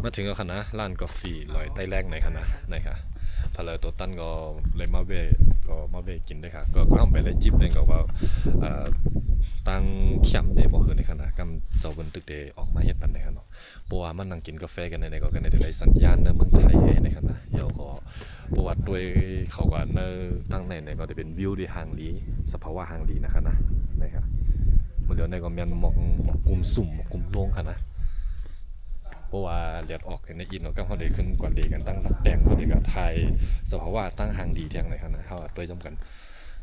มาถึงแล้วค่ะนะร้านกาแฟลอยใต้แรงไหนค่ะนะไหนค่ะพอเลยตัวตั้นก็เลยมาเวก็มาเวกินด้วยค่ะก็ทำไปเลยจิ๊บเลยก็ว่าตั้งเข้มเดบ่คือในค่ะนะกำเจ้าบนตึกเดออกมาเฮ็ดปันในค่ะเนาะเพราะว่ามันนั่งกินกาแฟกันในก็กันในสัญญาณในเมืองไทยในค่ะนะเดี๋ยวก็ประวัติด้วยเขาก็ในตั้งในก็จะเป็นวิวที่ห่างลีสภาวะห่างลีนะคะนะนะครับมันเดี๋ยวในก็มีหมอกกลุ่มสุ่มกลุ่มโล่งค่ะนะเพราะว่าเลียดออกในอินเราก็เขาได้ขึ้นกว่าเดกันตั้งหลักแต่งเขาได้กับไทยสภาวะตั้งห่างดีเที่ยงเลยค่ะนะเขาโดยจำกัน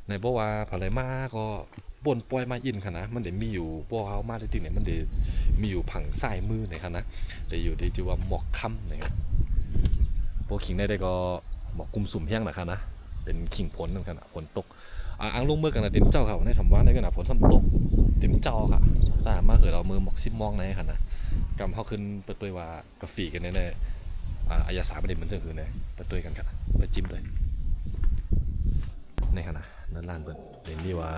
ในเพราะว่าพอเลยมาก็บนปล่อยมาอินค่ะนะมันได้มีอยู่พวกเขามาที่ติเนี่ยมันได้มีอยู่ผังสายมือในค่ะนะได้อยู่ที่ชื่อว่าหมอกค่ำนะครับพวกขิงได้ก็หมอกกลุ่มสุ่มแห้งนะคะนะเป็นขิงผลนั่นค่ะนะฝนตกอังลงเมื่อกันนะเต็มเจ้าค่ะในทำว่าในขณะฝนซ้ำตกเต็มเจ้าค่ะถ้ามาเกิดเรามือหมอกซิมมองในค่ะนะกำเขาขึ้นเปิดตัวว่ากาแฟกันแน่ๆอายาสาประเด็นมันจะคือเนี่ยเปิดตัวกันครับไปจิ้มเลยในขณะนั่นร้านเปิดเห็นนี่ว่า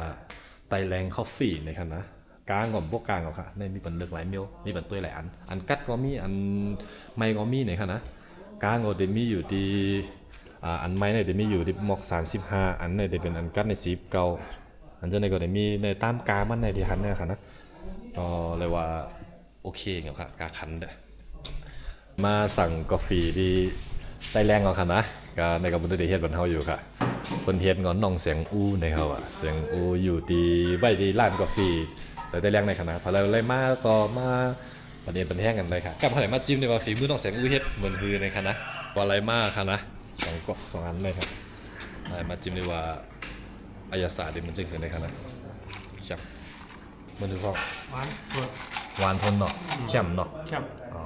ไตแรงคอฟฟี่ในขณะกลางก่อนพวกกลางเอาค่ะในมีเป็นเลือกหลายเมลมีเป็นตัวหลายอันกัดก็มีอันไม่ก็มีในขณะกลางก็เดมีอยู่ที่อันไม้เนี่ยเดมีอยู่ที่หมอก35อันเนี่ยเดเป็นอันกัดใน10เก่าอันเจ้าในก็เดมีในตามกามันในที่หันเนี่ยค่ะนะก็เลยว่าโอเคเงี้ยค่ะกาคันเด้อมาสั่งกาแฟที่ไต้แรงเอาค่ะนะก็ในกับบุตรเดชเฮ็ดบันเทาอยู่ค่ะคนเฮ็ดงอนน้องเสียงอูในเขาอ่ะเสียงอูอยู่ที่ไว้ที่ร้านกาแฟแต่ไต้แรงในคณะพอเราเลยมาก็มาประเด็นเป็นแห้งกันเลยค่ะกับอะไรมาจิ้มในว่าฝีมือน้องเสียงอูเฮ็ดเหมือนคือในคณะว่าอะไรมาค่ะนะสองอันเลยครับอะไรมาจิ้มในว่าอายาศาสตร์มันจะคือในคณะครับมันถือว่าหวานเปิดหวานทนเนาะเข้มเนาะครับ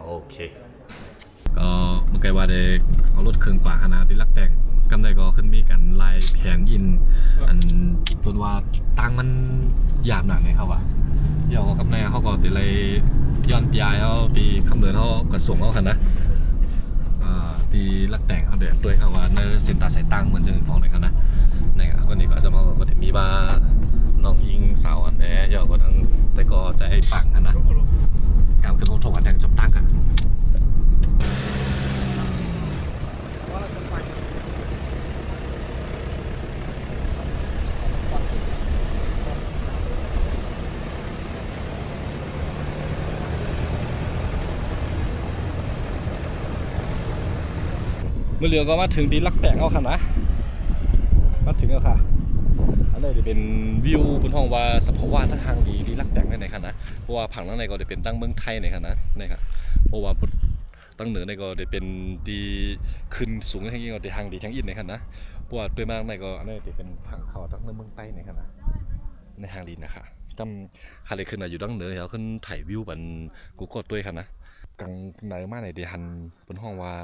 โอเคก็เมื่อกี้ว่าได้เอารถเครื่องกว่าขนาดที่ลักแต่งกำไรก็ขึ้นมีกันลายแผนอินอันเพิ่นว่าตังมันหยาบหนักเลยครับว่ะเดี๋ยวกำไรเขาก็ติเลยย้อนปียเขาปีคำเดินเขากระสวงเขาคันนะปีลักแต่งเขาเดือดด้วยครับว่าในเส้นตาสายตังเหมือนจะฟ้องไหนครับนะในคนนี้ก็จะมาก็จะมีบ้าน้องยิงสาวอันแน่เดี๋ยวก็ทั้งแต่ก็จะไอ้ปังกันนะการขึ้นรถทวันแดงจำตั้งกันเมื่อเรือก็มาถึงดีลักแตงเอาค่ะนะมาถึงแล้วค่ะอันนี้จะเป็นวิวบนห้องว่าสภาวะทั้งทางดีลักแตงในค่ะนะเพราะว่าผังทั้งในก็จะเป็นตั้งเมืองไทยในค่ะนะนี่ครับเพราะว่าตั้งเหนือในก็จะเป็นดีขึ้นสูงทั้งยิ่งก็จะทางดีทั้งอินในค่ะนะเพราะว่าด้วยมากในก็อันนี้จะเป็นผังเขาทั้งเมืองใต้ในค่ะนะในทางดีนะคะจำคาเลยขึ้นอยู่ดั้งเหนือเขาขึ้นถ่ายวิวบันกูกดด้วยค่ะนะกลางในมากในเดียหันบนห้องว่า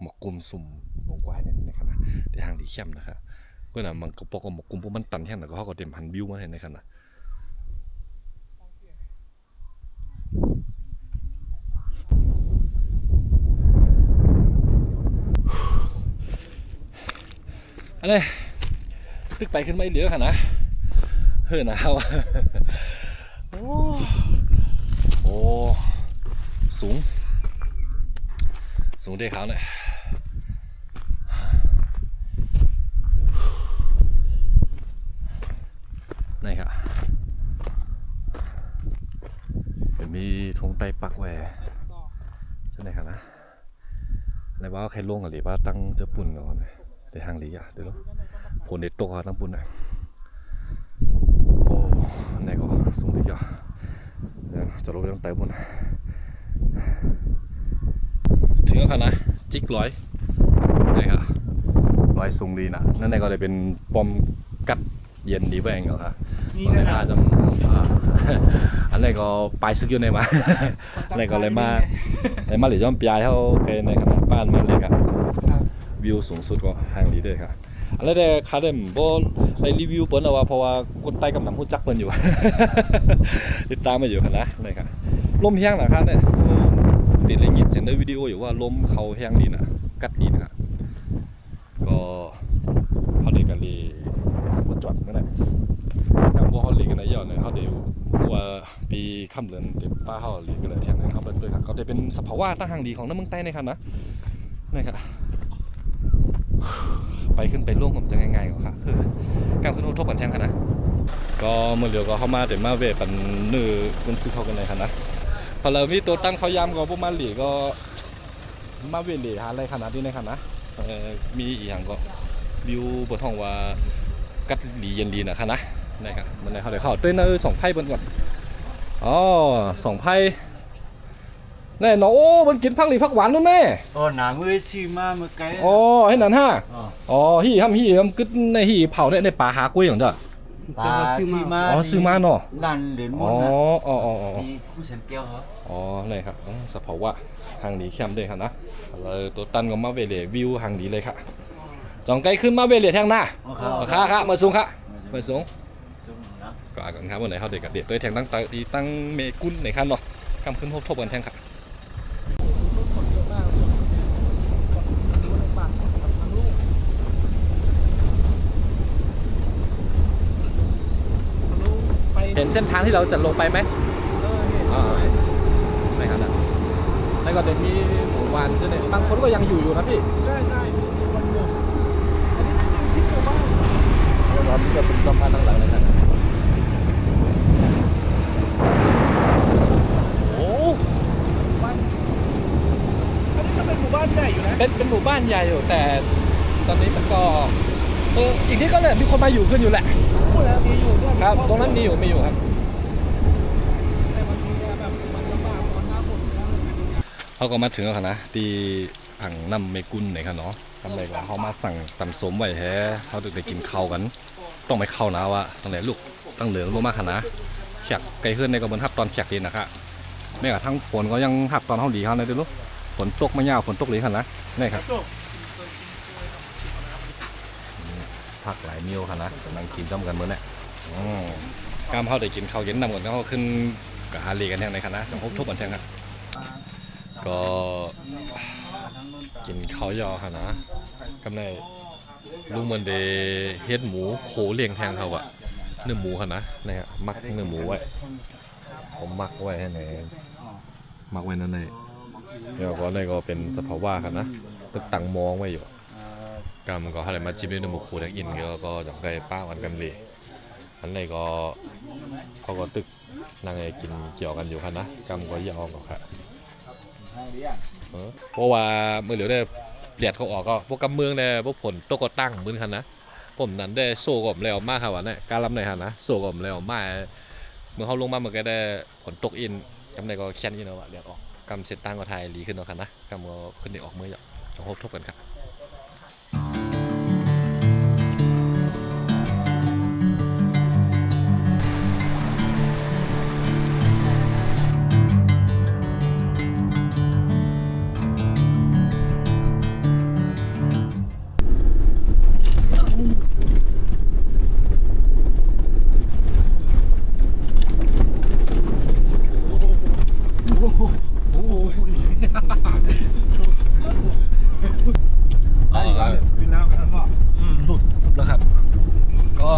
หมอกกลุ่มสุ่มลงกวายในขณะในทางดีเข้มนะครับเพื่อนมันก็ปกหมอกกลุ่มพวกมันตันแค่ไหนก็เขาก็เต็มพันวิวมาในขณะอะไรตึกไปขึ้นไม่เหลือค่ะนะเฮ้ยนะว่าโอ้สูงเด้เขาเนี่ยนี่ครับเป็นมีธงไตปักแหวใช่ไหมครับนะในว่าใครล่วงกันหรือว่าตั้งเจ้าปุ่นก่อนในทางหลีอ่ะเดี๋ยวผลเด็ดตกตั้งปุ่นอ่ะโอ้ไหนก็สูงดีจ้ะเดี๋ยวจะลงเรื่องไตปุ่นถึงแล้วครับนะจิกร้อยนี่ครับร้อยสูงดีนะนั่นในก็เลยเป็นปอมกัดเย็นดีแหวงเหรอครับนี่นะจะอันนี้ก็ไปซึกอยู่ในมาในก็เลยมาหรือย้อมปลายเท่าเกในขนาดบ้านมาเลยครับวิวสูงสุดก็ห่างดีด้วยครับอะไรแต่คาเดมโบในรีวิวเปิ้ลเอาว่าเพราะว่าคนใต้กำลังพูดจักเปิ้ลอยู่ติดตามมาอยู่ครับนะนี่ครับลมแห้งนะครับเนี่ยติดเลยยินเสียงในวิดีโออยู่ว่าลมเขาแห้งดีนะกัดดีนะครับก็เขาเด็กกันเลยจอดเมื่อไหร่ถ้าพวกเขาเลี้ยงกันในยอดเนี่ยเขาเดี๋ยว ว่าปีค่ำเดือนเต็มป้าเขาหลีก็เลยแทงนะครับเปิดด้วยครับก็จะเป็นสภาวะตั้งห่างดีของน้ำเมืองใต้ในครับนะครับไปขึ้นไปร่วงผมจะง่ายๆกว่าค่ะคือการขึ้นทบกันแทงกันนะก็เมื่อเดียวก็เข้ามาเดี๋ยวมาเวปันนื้อมันซื้อเขากันเลยครับนะพอเรามีตัวตั้งเขายำก็พวกมาหลีก็มาเวหลีหาอะไรขนาดนี้นะครับนะมีอีกอย่างก็วิวบนท้องว่ากัดหลีเย็นดีนะครับนะครับมันในเขาเดี๋ยวเขาด้วยเนื้อสองไพ่บนก่อนอ๋อสองไพ่แน่นอนโอ้มันกินผักหลีผักหวานนู่นแน่หนามือชิมาเมื่อไกลอ๋อให้นั่นฮะอ๋อฮี่ห้ำกึศในฮี่เผาในป่าหากล้วยของจ้ะปลาซื้อมาซื้อมาเนาะลันเหรียญมุนมีคู่ฉันแก้วเหรอเลยครับสภาวะห่างดีเข้มด้วยครับนะเลยตัวตันก็มาเวเลวิวห่างดีเลยค่ะจองไกลขึ้นมาเวเลแทงหน้าค่ะมาสูงค่ะมาสูงก็อากันครับวันไหนเขาเด็กกับเด็กด้วยแทงตั้งเมกุลในขั้นเนาะกำขึ้นทบกันแทงค่ะเห็นเส้นทางที่เราจะลงไปไหมไม่ครับแล้วก็เดี๋ยวมีหมู่บ้านจะเนี่ยบางคนก็ยังอยู่นะพี่ใช่มีคนอยู่อันนี้ไม่มีชิปหมู่บ้านเราที่จะเป็นจอมบ้านทั้งหลังเลยครับโอ้บ้านอันนี้ก็เป็นหมู่บ้านใหญ่อยู่นะเป็นหมู่บ้านใหญ่อยู่แต่ตอนนี้มันก็อีกที่ก็เลยมีคนมาอยู่ขึ้นอยู่แหละพูดแล้วมีอยู่ด้วยครับตรงนั้นมีอยู่ครับแต่มันมีแบบมันลำบากตอนหน้าฝนเขาก็มาถึงแล้วนะที่อ่างน้ำเมกุลไหนครับเนาะทำไรกันเขามาสั่งตำสมไว้แท้เขาจะไปกินข้าวกันต้องไปเข้านะว่าตั้งไหนลูกตั้งเหลืองรู้มากขนาดแขกไกลขึ้นในกระบวนทับตอนแขกดีนะครับแม้กระทั่งฝนก็ยังหักตอนเขาดีเขาเลยดูลูกฝนตกไม่ยาวฝนตกหลีขนาดนี่ครับผักหลายมิ้วค่ะนะกำลังกินจ้อมกันเมื่อเนี่ยกล้ามเขาได้กินข้าวเย็นนำก่อนเขาขึ้นกับฮารีกันแท่งในคณะจังพบทุบกันแท่งครับก็กินข้าวยอค่ะนะกำไรลุงมันเดเฮ็ดหมูโคเลี้ยงแทงเขาอะเนื้อหมูค่ะนะนี่ฮะมักเนื้อหมูไว้ผมมักไว้ให้ไหนมักไว้นั่นเลยเดี๋ยวก็ในก็เป็นสภาวะค่ะนะตึกตังมองไว้อยู่กำก็อะไรมาจิ้มด้วยน้ำหมูโคแดงอินก็จังได้ป้าวันกันเลยอันนี้ก็เขาก็ตึกนางกินเกี่ยวกันอยู่ค่ะนะกำก็ยาวก็ค่ะเพราะว่าเมื่อเหลียวได้เลียดเขาออกก็พวกกำเมืองเนี่ยพวกผลตกก็ตั้งมือคันนะผมนั้นได้โซ่กบแล้วมากค่ะวันนี้การลำไหนฮะนะโซ่กบแล้วมากเมื่อเขาลงมาเมื่อกี้ได้ผลตกอินกำไรก็แค้นยี่เนาะเลียดออกกำเสร็จตั้งก็ไทยรีขึ้นเนาะค่ะนะกำก็ขึ้นได้ออกเมื่อหยอกจะพบทบกันครับหลุดแล้วครับก็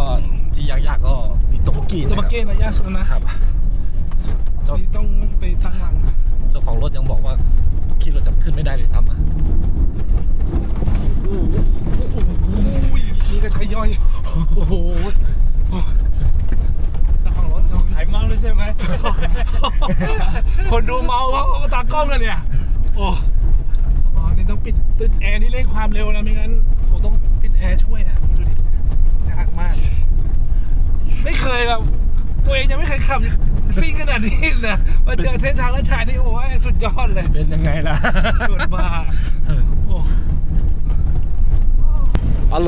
ที่ยากๆก็มีโตกีนะยากสุดนะครับเจ้าต้องไปจังหลังเจ้าของรถยังบอกว่าคิดเราจะขึ้นไม่ได้เลยซ้ำอ่ะนี่ก็ใช้ย่อยโอ้โหเจ้าของรถหายเมาเลยใช่ไหมคนดูเมาเพราะตากล้องเลยเนี่ยโอ้นี่ต้องปิดแอร์นี่เร่งความเร็วนะไม่งั้นผมต้องปิดแอร์ช่วยอ่ะดูดิยากมากไม่เคยแบบตัวเองยังไม่เคยขับซิ่งขนาดนี้นะมาเจอเส้นทางลัดชายนี่โอ้ยสุดยอดเลยเป็นยังไงล่ะสุดบ้าโอ้โล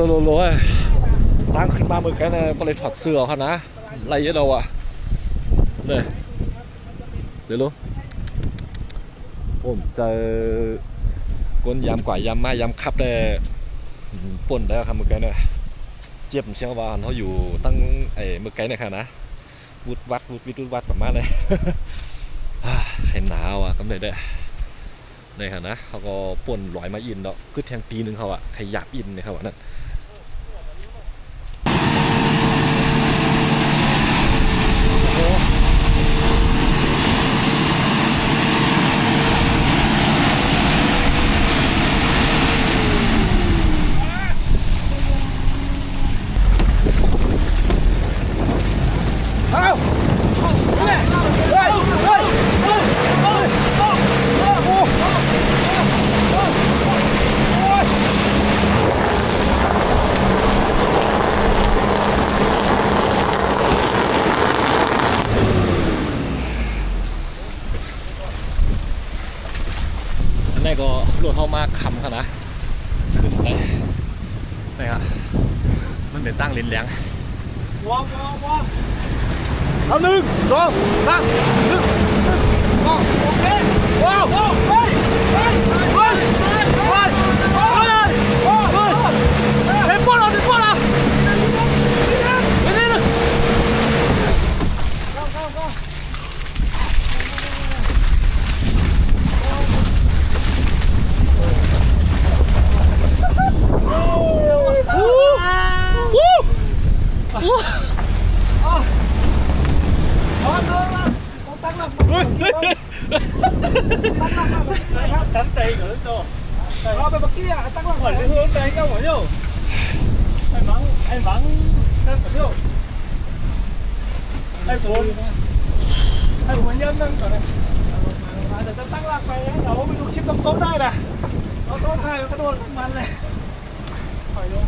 ตั้งขึ้นมาเหมือนกันนะก็เลยถอดเสื้อเขานะไรเยอะเราอ่ะเลยเดี๋ยวรู้ผมเจอก้นยำกว่ายำมายำขับได้ป่นได้ครับเมื่อกี้เนี่ยเจี๊ยบเชียงวานเขาอยู่ตั้งเมื่อกี้เนี่ยค่ะนะวุดวัดประมาณเลยใช่หนาวอ่ะกำเนิดได้ในค่ะนะเขาก็ป่นลอยมาอินเนาะคือแทงปีนึงเขาอ่ะขยับอินเนี่ยครับว่านั่นโอ้ นี่ก็รวดเข้ามาคำกันนะขึ้นไปนี่ครับมันเป็นตั้งลิ้นแหลง ว้าว เอา1 2 3 1 2 โอเค ว้าว ไปเต็มปอดแล้วนี่ตั้งหลัก Tắm tay nữa cho. เราไปเมื่อกี้อ่ะตั้งหลัก Hỏi cái hướng tay các bạn nhá. Anh vắng các bạn nhá. Anh muốn nhân năng cả này. เดี๋ยวจะตั้งหลักไปเราไปดูคลิปโต๊ะได้นะเราโต๊ะไทยกระโดดมันเลยถอยลง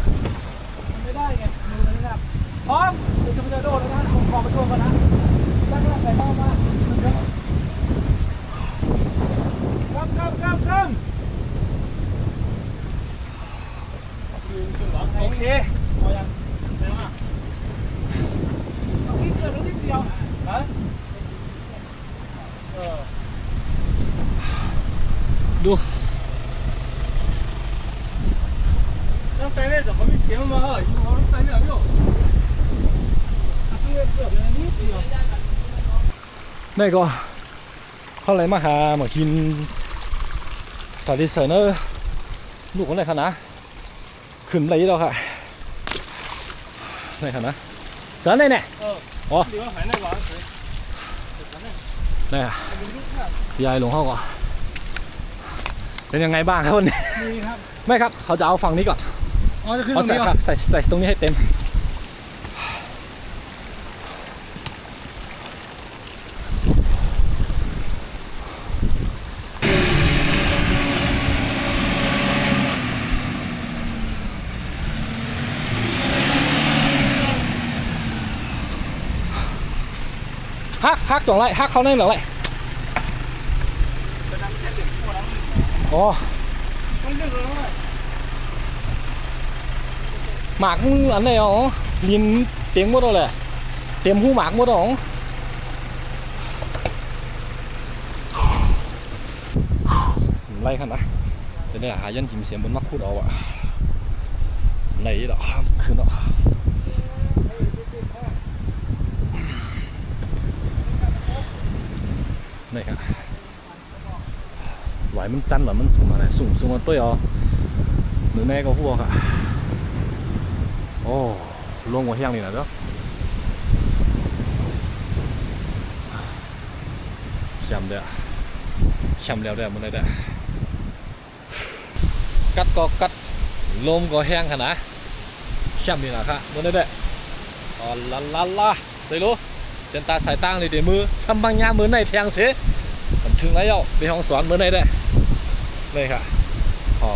มันไม่ได้ไงมือมันไม่ได้พร้อมเดี๋ยวจะไปโดดแล้วนะผมขอไปโชว์ก่อนนะตั้งหลักไปเข้ามากำโอเคพอยังเอาที่เกิดแล้วนิดเดียวนะ ดู Tắm tay này rồi có biết xíu mà hả? Nhưng mà tắm tay này nhá. เกือบเลยนิดเดียว นี่ก็เข้าเลยมาหามากินตอนที่เสนอลูกคนไหนคะนะขึ้นไรแล้วค่ะไหนคะนะเสนอเนี่ย Đi vào phải này vào. นี่ยายหลวงพ่อก่อนเป็นยังไงบ้างครับวันนี้ มีครับ ไม่ครับเขาจะเอาฝั่งนี้ก่อน อ๋อจะขึ้นต เอา รง ใส่ นี้ ครับใส่ตรงนี้ให้เต็มฮักจ่องไรฮักเขาแน่นหรอไรอ๋อหมากอันไหนอ๋อลินเต็มหมดเลยเต็มหูหมากหมดอ๋อไรขนาดแต่เนี่ยหายันหิมเสียงบนมักพูดเอาอะไหนหรอคืนอ่ะนี่ครับไหวมันจันหรอมันสูงอะไรสูงมันตัวอ๋อหรือแน่ก็หัวค่ะโอ้ลงหัวเฮียงนี่นะเจ้าแชมป์เด้อแชมป์แล้วเด้อมันได้เด้อกัดก็กัดลมก็แห้งขนาดแชมป์นี่นะครับมันได้เด้ออ๋อลาได้รู้เส้นตาสายตั้งเลยเดี๋ยวมือซ้ำบางยามือในแทงเสียผมถึงแล้วไปห้องสอนมือในได้เลยค่ะอ๋อ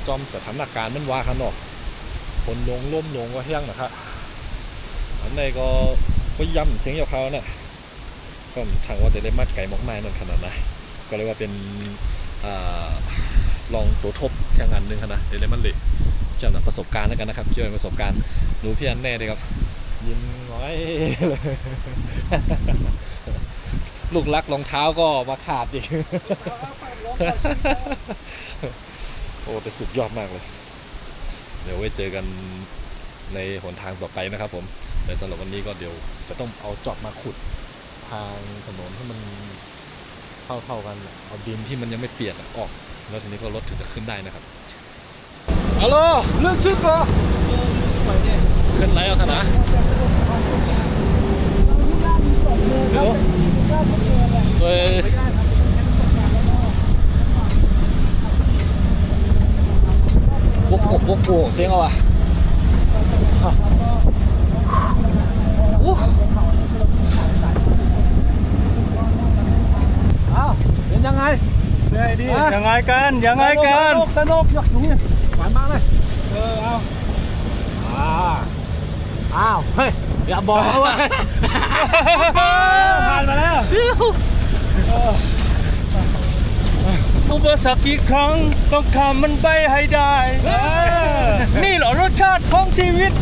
จอมสถานการณ์มันว่าขนอกคนลงล่มลงก็แห้งนะครับอันนี้ก็ย้ำเสียงยาวเขาเนี่ยก็ทางว่าจะได้มัดไก่หมอกไม้นั่นขนาดไหนก็เลยว่าเป็นลองตัวทบแทงอันนึงขนาดเดี๋ยวมันเลยเกี่ยวกับประสบการณ์แล้วกันนะครับเกี่ยวกับประสบการณ์รู้พี่อันแน่เลยครับยิ้มน้อยเลยลูกลักรองเท้าก็มาขาดอีกโอ้แต่สุดยอดมากเลยเดี๋ยวไว้เจอกันในหนทางต่อไปนะครับผมแต่สำหรับวันนี้ก็เดี๋ยวจะต้องเอาจอบมาขุดทางถนนให้มันเท่ากันเอาดินที่มันยังไม่เปียกออกแล้วทีนี้ก็รถถึงจะขึ้นได้นะครับฮัลโหล เลื่อนซึกเหรอสวยเนี่ย ขึ้นไรเอาขนาดเดี๋ยวตัวพวกเสียงเอาอ่ะเป็นยังไงเหนื่อยดี ยังไงกันยังไงกัน สนุกยกสูงเนี่ยหวานมากเลยเอาอ้าวเฮ้ยอย่าบอกเขาว่า ผ่านมาแล้ว เบอร์สักกี่ครั้งต้องทำมันไปให้ได้ นี่เหรอรสชาติของชีวิต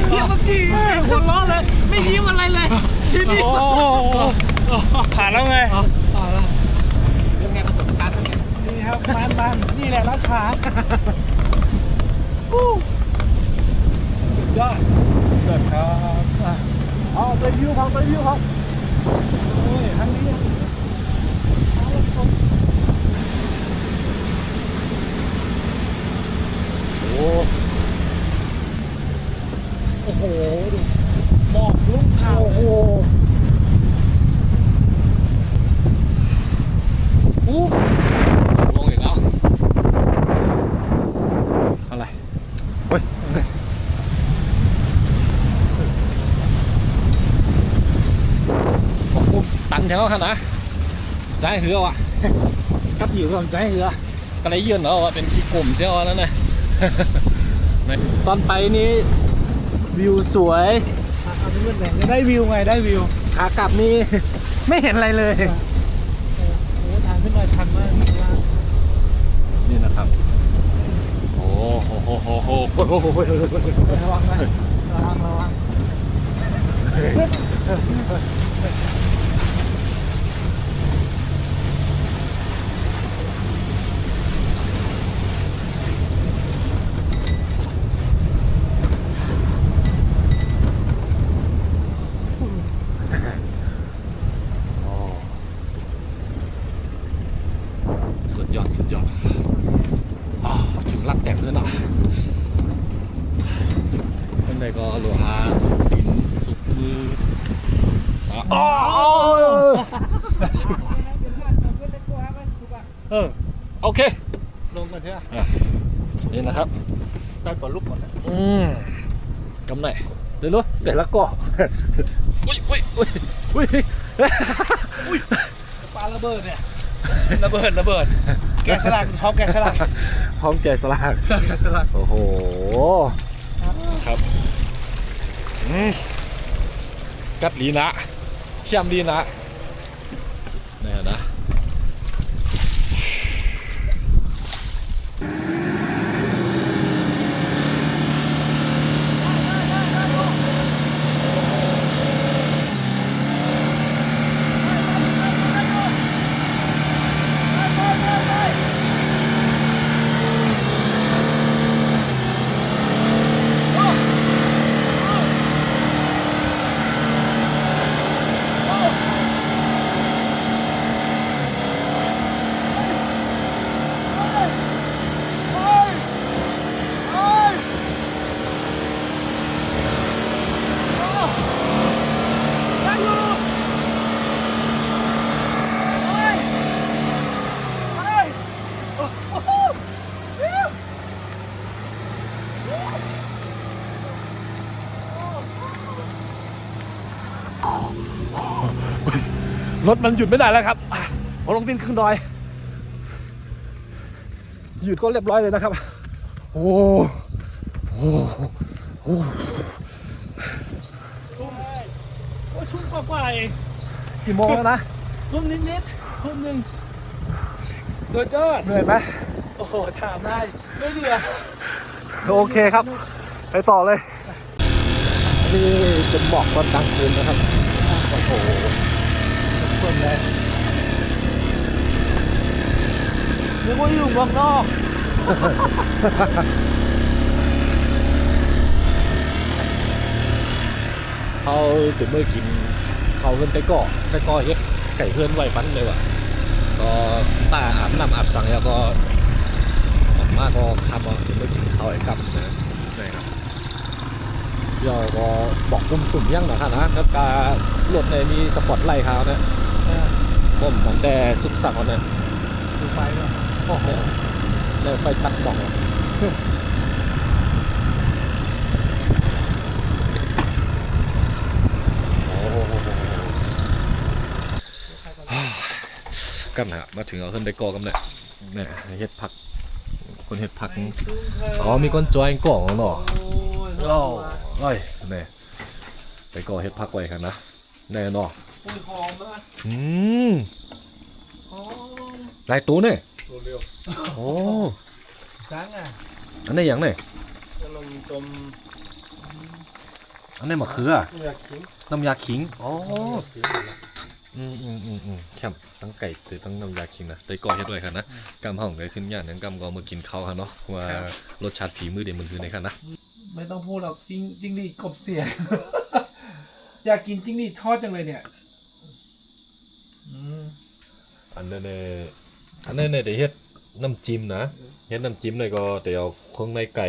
เมื่อกี้คนล้อเลยไม่ยิ้มอะไรเลยที่นี่ โอ้ผ่านแล้วไง ยังไงประสบการณ์เป็นไงนี่ครับมันนี่แหละราชาสุดยอด เกิดครับ เอาไปวิวครับโอ้ยทางนี้โอ้โหดูหมอกลุ่มเขาโอ้โหอู้ ลงอีกแล้วอะไรเฮ้ยบอกกูตันแถวขนาดใจเหือวะ ครับอยู่กับใจเหรอ ก็เลยยื่นเอาว่าเป็นขี้กลุ่มเสียวนั่นนะ ตอนไปนี้วิวสวย เอาไปมืดแหล่งได้วิวไงได้วิว ขากลับนี่ ไม่เห็นอะไรเลย โอ้ทางขึ้นมาชันมากข้างล่าง นี่นะครับโอ้โหระวังนะระวังสุดยอดอ้าวถึงรักแต่งแล้วนะข้างในก็โลหะสุกดินสุกมืออ๋อ โอเค ลงกันใช่ไหม นี่นะครับ ใส่ปลาลูกหมด กำไหน เดี๋ยวรู้เดี๋ยวละก่อ อุ้ย ปลาระเบิดเนี่ยระเบิดแกะสลักชอบแกะสลัก พร้อมแกะสลัก แกะสลัก โอ้โห ครับกัดลีนะเชี่ยมลีนะนี่นะ รถมันหยุดไม่ได้แล้วครับผมลงดินขึ้นดอยหยุดก็เรียบร้อยเลยนะครับโอ้ทุ่มกว่าเองกี่โมงแล้วนะทุ่มนิดทุ่มหนึ่งสุดยอดเหนื่อยไหมโอ้โหถามได้ไม่เหนื่อยโอเคครับไปต่อเลยนี่จะหมอกตอนกลางคืนนะครับโอ้โหส่วนใหญ่นึกว่าอยู่เมืองนอก เขาถึงเมื่อกินเขาเพิ่นไปเกาะเฮ็ดไก่เพื่อนไว้ปั้นเลยว่ะก็ป้าอาบน้ำอาบสังแล้วก็ออกมาก็ขับถึงเมื่อกินข้าวไอ้กำนะครับเดี๋ยวก็บอกกุมสุ่มยังหน่อยค่ะนะแล้วก็รถในมีสปอตไลท์เขาเนี่ยผมมันแต่สุกสักคนเนี่ย ดูไฟด้วย โอ้โหเนี่ยไฟตัดบอกกันฮะมาถึงเอาขึ้นไปก่อกันเลยเนี่ยเฮ็ดผักคนเฮ็ดผักอ๋อมีคนจอยก่องเนาะโอ้ยเนี่ยไปก่อเฮ็ดผักไว้กันนะแน่เนาะ หอมมาก อืม หอม ลายตู้เนี่ย เร็ว โอ้ sáng à อันนี้อย่างเนี่ย ขนมต้ม อันนี้มะเขือ อยากกิน น้ำยาขิงอ๋อแคมตั้งไก่หรือตั้งน้ำยาขิงนะได้ก่อเฮ็ดด้วยครับนะกำห้องได้ขึ้นย่านนั้นกำก็มากินข้าวครับเนาะว่ารสชาติฝีมือเด็ดมันคือในครับนะ ไม่ต้องพูดหรอกจิ้งหรีดกบเสีย อยากกินจิ้งหรีดทอดจังเลยเนี่ยอันนั้นเนี่ยเดี๋ยวเฮ็ดน้ำจิ้มนะเฮ็ดน้ำจิ้มเลยก็เดี๋ยวเครื่องในไก่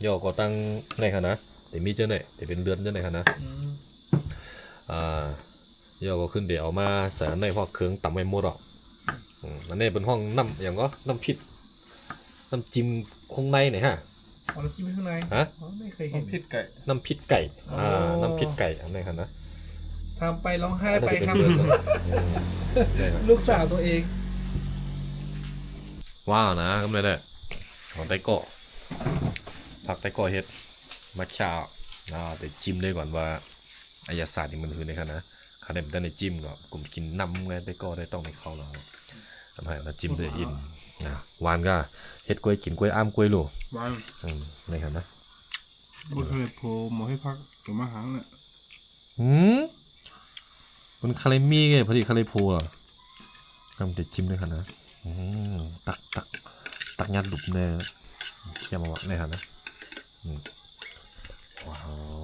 ย่อก็ตั้งในครับนะเดี๋ยวมีเจ้าเนี่ยเดี๋ยวเป็นเลือดเจ้าเนี่ยครับนะย่อก็ขึ้นเดี๋ยวเอามาใส่ในพวกเครื่องตำไว้หมดหรอกอันนี้เป็นห้องน้ำอย่างก็น้ำพริกน้ำจิ้มเครื่องในเนี่ยฮะ เอาน้ำจิ้มข้างใน ฮะ อ๋อไม่เคยเห็น ผิดไก่ น้ำพริกไก่ อ๋อ น้ำพริกไก่อันนี้ครับนะ ทำไปร้องไห้ไปครับ ได้ครับ ลูกสาวตัวเอง ว้าวนะก็ไม่ได้ของไต้ก่อผักไต้ก่อเฮ็ดมาชาแต่จิ้มเลยก่อนว่าอายาศาสตร์นี่มันคือในขณะขณะมันได้จิ้มก็กลุ่มกินน้ำไงไต้ก่อได้ต้องในเขาแล้วทำให้เราจิ้มได้อินหวานก็เฮ็ดกล้วยกินกล้วยอ้ามกล้วยลูก วัน ในขณะ บุเคยโผล่หมอให้พักถึงมาหางเนี่ย มันคาเลมี่ไงพอดีคาเลโพอ่ะกำแต่จิ้มด้วยขณะตักยัดหลุมเนี่ยเขี่ยมาวักในขณะว้า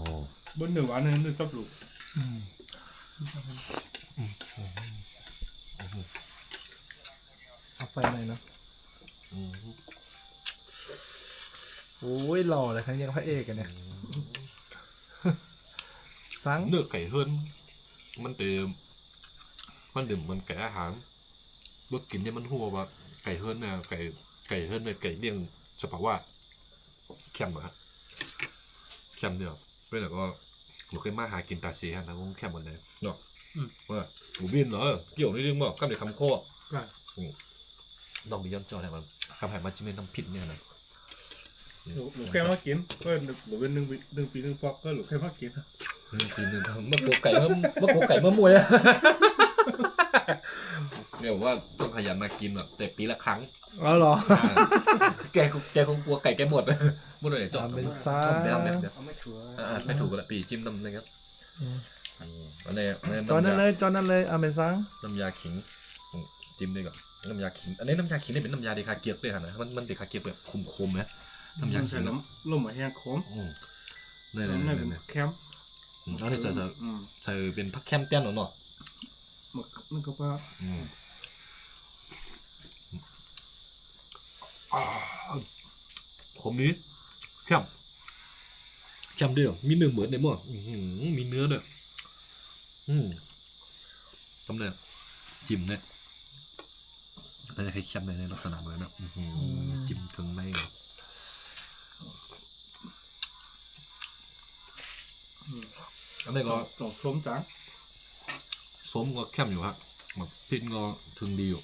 ว บนเหนือวันนั้นนึกชอบลูก เอาไปไหนเนาะโอ้ยหล่อเลยครับยังพระเอกกันเนี่ยสัง เนื้อไก่เฮิร์นมันเดิมมันไก่อาหารเมื่อกินเนี่ยมันหัวว่าไก่เฮิร์นเนี่ยไก่เฮิร์นเนี่ยไก่เลี้ยงเฉพาะว่าแคมป์อะแคมป์เนี่ยเพื่อนก็หนูเคยมาหากินตาเสียนะผมแคมป์วันไหนเนาะว่าหมูบินเหรอเกี่ยวนิดนึงบอกกำเด็กคำโค้น้องบิยอนจอเนี่ยมันคำหายมาจิเมนน้ำผิดเนี่ยนะ หนูแค่มากินก็หนูเป็นหนึ่งปีหนึ่งปอกก็หนูแค่มากิน ปีนึงเมื่อโกไก่เมื่อมวยอะเนี่ยว่าต้องขยันมากินแบบแต่ปีละครั้ง อ๋อเหรอ แกคงกลัวไก่แกหมดหมดเลยจอด เป็นซ่า ไม่ถูกกันละปีจิ้มน้ำนะครับอันนี้ จอนนั้นเลยอเมซัง น้ำยาขิงจิ้มด้วยก่อนน้ำยาขิงอันนี้น้ำยาขิงนี่เป็นน้ำยาเดคาเกียบเลยค่ะนะมันเดคาเกียบแบบคมๆนะน้ำยาขิ ใส่ ง น้ำล่มมาแห้งขม นี่ น้ำในเป็นแคม อันนี้ใส่เป็นผักแคมเตี้ยนหน่อย มันก็ว่า ผมนี้แคมเดียวมีเนื้อเหมือนในหม้อมีเนื้อด้วยทำเนี่ยจิ้มเนี่ยน่าจะให้แคมในลักษณะเหมือนนะจิ้มเครื่องในอันนี้ก็ สองส้มจัง ส้มก็แคมอยู่ครับแบบพริกก็ถึงดีอยู่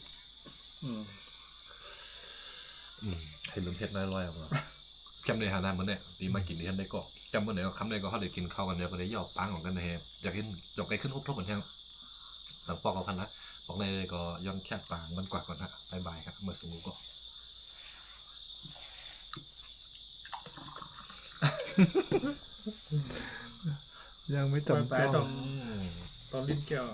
ใครลืมเผ็ดน้อยลอยออกมาแคมในหาน้ำมันเนี่ยดีมากินที่ท่านได้ก็จำวันไหนก็คำได้ก็เขาได้กินข้าวกันเนี่ยก็ได้ย่อปังของกันนะฮะอยากเห็นจอกไก่ขึ้นฮุบทบเหมือนแห้งหลังปอกเอาพันนะบอกในก็ย้อนแคบปางมันกว่าก่อนนะบายครับเมื่อสมุก็ ยังไม่จำ ไป เจ้า ตอนลิ้นแก้ว